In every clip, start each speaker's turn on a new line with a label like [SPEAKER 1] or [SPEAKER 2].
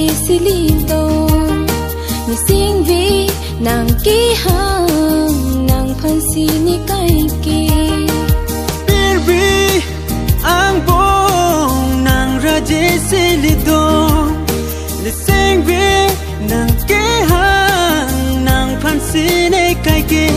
[SPEAKER 1] ji silito ni singvi nang ki hang nang phansi ni kai ki
[SPEAKER 2] birbi ang bong nang raje silito ni singvi nang ki hang nang phansi ni kai ki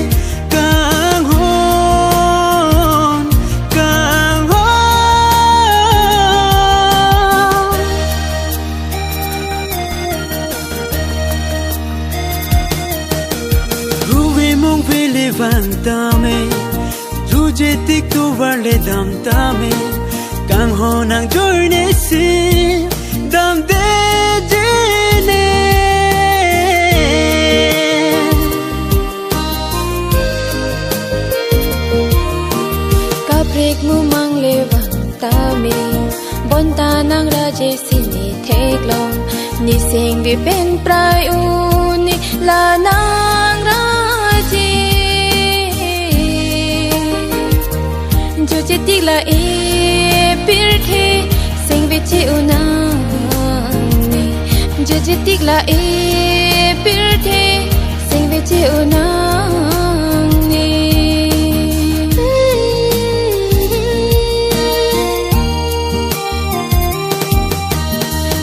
[SPEAKER 2] vang tame ruje tik tu varle dam tame kang ho nang joy ne si dam de jene
[SPEAKER 1] ka break mu mang le vang tame bon ta nang raje si ni thek long ni sing vi pen prai u ni la nang raje जो चित्ती ला ए पिर थे सिंग विचे उनांगने जो चित्ती ला ए पिर थे सिंग विचे उनांगने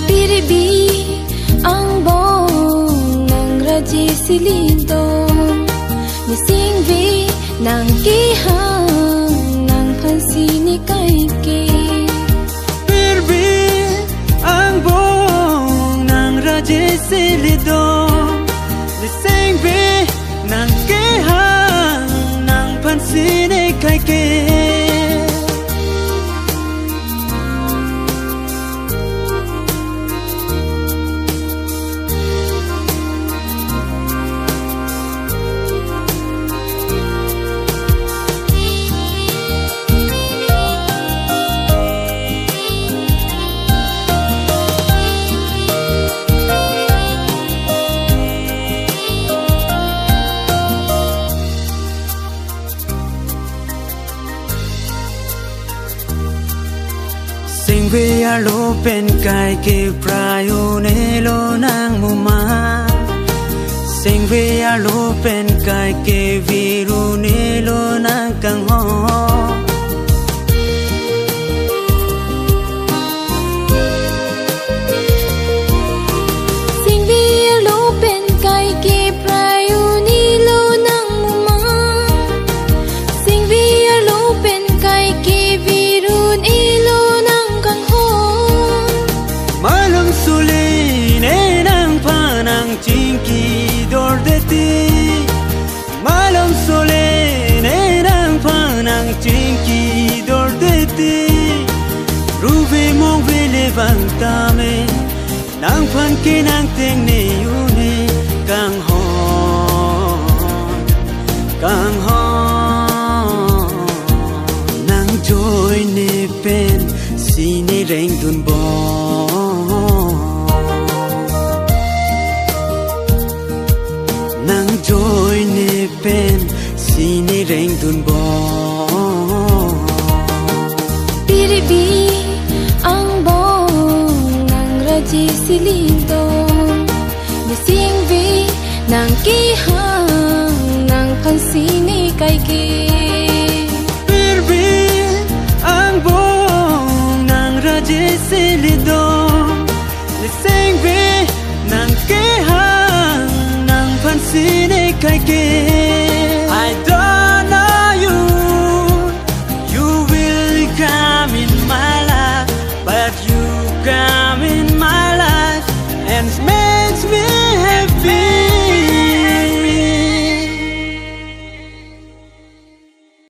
[SPEAKER 1] पिर भी ang bong nang raji silito ni sing vi nang ki hang sini kai ki
[SPEAKER 2] birbi ang bong nang raje silido ni singvi nang ke hang nang phan sini kai ki sing ve a lo pen kai ke prayo ne lo nang mu ma sing ve a lo pen kai ke viru ne lo nang kang ho
[SPEAKER 1] sing ve a lo pen kai ke prayo ni lo nang mu ma sing ve a lo pen kai ke viru ni lo
[SPEAKER 2] malam sule ne nang panang chinki dor deti malam sule ne nang panang chinki dor deti ruve mong vele vang tame nang pan ke nang teng ne une kang ho nang joy ne pen si ne reng dun bo nang joy ne pen si ne reng dun bo
[SPEAKER 1] piribi ang bong nang raji silito ni sing vi nang ki hang nang phan si ni kai ki
[SPEAKER 2] piribi ang bong nang raji silito